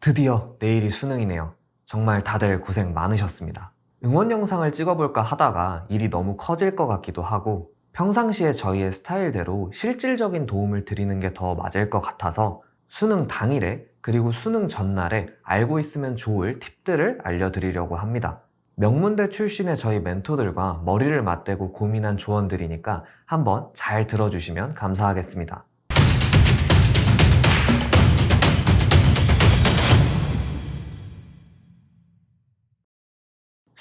드디어 내일이 수능이네요. 정말 다들 고생 많으셨습니다. 응원 영상을 찍어볼까 하다가 일이 너무 커질 것 같기도 하고 평상시에 저희의 스타일대로 실질적인 도움을 드리는 게 더 맞을 것 같아서 수능 당일에 그리고 수능 전날에 알고 있으면 좋을 팁들을 알려드리려고 합니다. 명문대 출신의 저희 멘토들과 머리를 맞대고 고민한 조언들이니까 한번 잘 들어주시면 감사하겠습니다.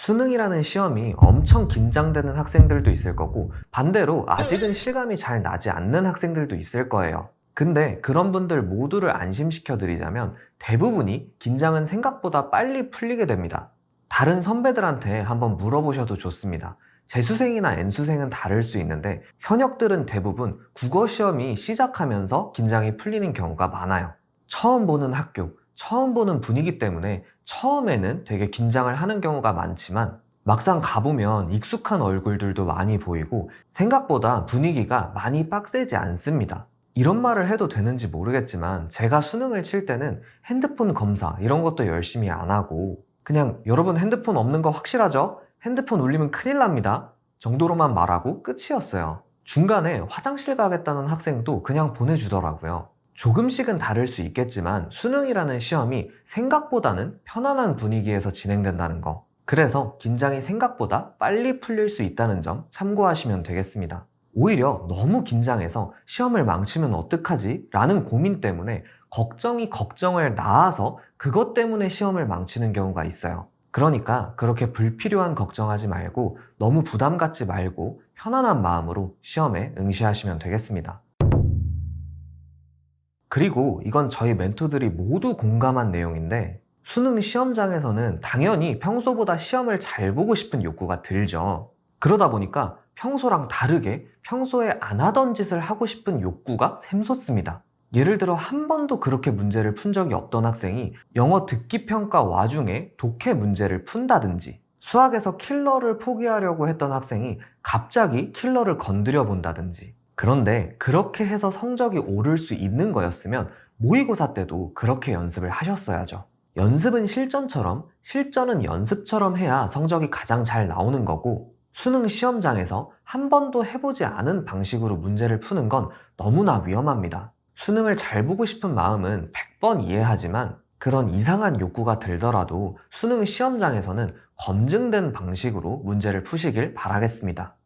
수능이라는 시험이 엄청 긴장되는 학생들도 있을 거고 반대로 아직은 실감이 잘 나지 않는 학생들도 있을 거예요. 근데 그런 분들 모두를 안심시켜 드리자면 대부분이 긴장은 생각보다 빨리 풀리게 됩니다. 다른 선배들한테 한번 물어보셔도 좋습니다. 재수생이나 N수생은 다를 수 있는데 현역들은 대부분 국어 시험이 시작하면서 긴장이 풀리는 경우가 많아요. 처음 보는 학교, 처음 보는 분위기 때문에 처음에는 되게 긴장을 하는 경우가 많지만 막상 가보면 익숙한 얼굴들도 많이 보이고 생각보다 분위기가 많이 빡세지 않습니다. 이런 말을 해도 되는지 모르겠지만 제가 수능을 칠 때는 핸드폰 검사 이런 것도 열심히 안 하고 그냥 여러분 핸드폰 없는 거 확실하죠? 핸드폰 울리면 큰일 납니다. 정도로만 말하고 끝이었어요. 중간에 화장실 가겠다는 학생도 그냥 보내주더라고요. 조금씩은 다를 수 있겠지만 수능이라는 시험이 생각보다는 편안한 분위기에서 진행된다는 거. 그래서 긴장이 생각보다 빨리 풀릴 수 있다는 점 참고하시면 되겠습니다. 오히려 너무 긴장해서 시험을 망치면 어떡하지? 라는 고민 때문에 걱정이 걱정을 낳아서 그것 때문에 시험을 망치는 경우가 있어요. 그러니까 그렇게 불필요한 걱정하지 말고 너무 부담 갖지 말고 편안한 마음으로 시험에 응시하시면 되겠습니다. 그리고 이건 저희 멘토들이 모두 공감한 내용인데 수능 시험장에서는 당연히 평소보다 시험을 잘 보고 싶은 욕구가 들죠. 그러다 보니까 평소랑 다르게 평소에 안 하던 짓을 하고 싶은 욕구가 샘솟습니다. 예를 들어 한 번도 그렇게 문제를 푼 적이 없던 학생이 영어 듣기 평가 와중에 독해 문제를 푼다든지 수학에서 킬러를 포기하려고 했던 학생이 갑자기 킬러를 건드려 본다든지 그런데 그렇게 해서 성적이 오를 수 있는 거였으면 모의고사 때도 그렇게 연습을 하셨어야죠. 연습은 실전처럼, 실전은 연습처럼 해야 성적이 가장 잘 나오는 거고 수능 시험장에서 한 번도 해보지 않은 방식으로 문제를 푸는 건 너무나 위험합니다. 수능을 잘 보고 싶은 마음은 100번 이해하지만 그런 이상한 욕구가 들더라도 수능 시험장에서는 검증된 방식으로 문제를 푸시길 바라겠습니다.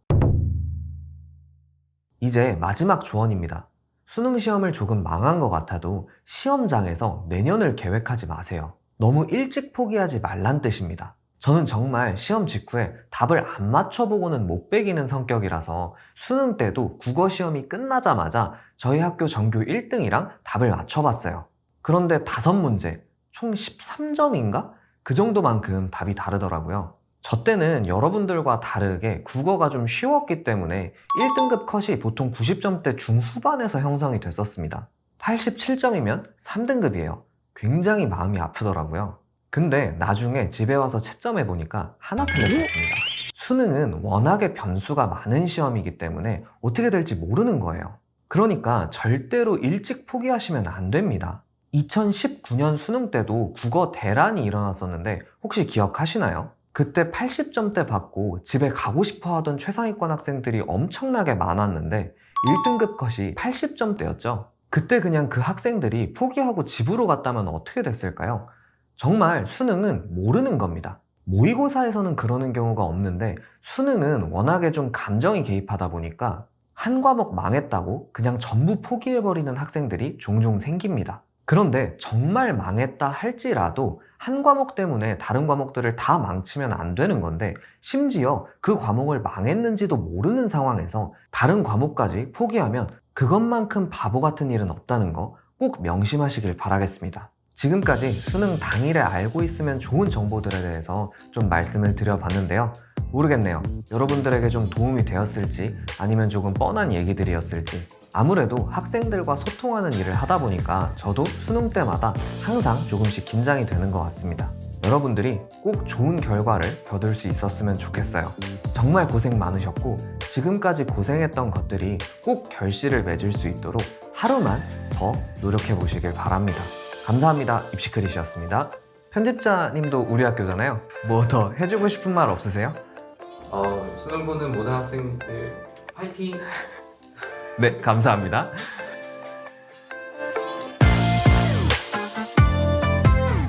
이제 마지막 조언입니다. 수능 시험을 조금 망한 것 같아도 시험장에서 내년을 계획하지 마세요. 너무 일찍 포기하지 말란 뜻입니다. 저는 정말 시험 직후에 답을 안 맞춰보고는 못 배기는 성격이라서 수능 때도 국어 시험이 끝나자마자 저희 학교 전교 1등이랑 답을 맞춰봤어요. 그런데 5문제, 총 13점인가? 그 정도만큼 답이 다르더라고요. 저 때는 여러분들과 다르게 국어가 좀 쉬웠기 때문에 1등급 컷이 보통 90점대 중후반에서 형성이 됐었습니다. 87점이면 3등급이에요. 굉장히 마음이 아프더라고요. 근데 나중에 집에 와서 채점해 보니까 하나 틀렸었습니다. 수능은 워낙에 변수가 많은 시험이기 때문에 어떻게 될지 모르는 거예요. 그러니까 절대로 일찍 포기하시면 안 됩니다. 2019년 수능 때도 국어 대란이 일어났었는데 혹시 기억하시나요? 그때 80점대 받고 집에 가고 싶어 하던 최상위권 학생들이 엄청나게 많았는데 1등급 컷이 80점대였죠. 그때 그냥 그 학생들이 포기하고 집으로 갔다면 어떻게 됐을까요? 정말 수능은 모르는 겁니다. 모의고사에서는 그러는 경우가 없는데 수능은 워낙에 좀 감정이 개입하다 보니까 한 과목 망했다고 그냥 전부 포기해버리는 학생들이 종종 생깁니다. 그런데 정말 망했다 할지라도 한 과목 때문에 다른 과목들을 다 망치면 안 되는 건데 심지어 그 과목을 망했는지도 모르는 상황에서 다른 과목까지 포기하면 그것만큼 바보 같은 일은 없다는 거 꼭 명심하시길 바라겠습니다. 지금까지 수능 당일에 알고 있으면 좋은 정보들에 대해서 좀 말씀을 드려봤는데요. 모르겠네요. 여러분들에게 좀 도움이 되었을지 아니면 조금 뻔한 얘기들이었을지 아무래도 학생들과 소통하는 일을 하다 보니까 저도 수능 때마다 항상 조금씩 긴장이 되는 것 같습니다. 여러분들이 꼭 좋은 결과를 거둘 수 있었으면 좋겠어요. 정말 고생 많으셨고 지금까지 고생했던 것들이 꼭 결실을 맺을 수 있도록 하루만 더 노력해 보시길 바랍니다. 감사합니다. 입시크릿이었습니다. 편집자님도 우리 학교잖아요. 뭐 더 해주고 싶은 말 없으세요? 수능 보는 모든 학생들 화이팅! 네, 감사합니다.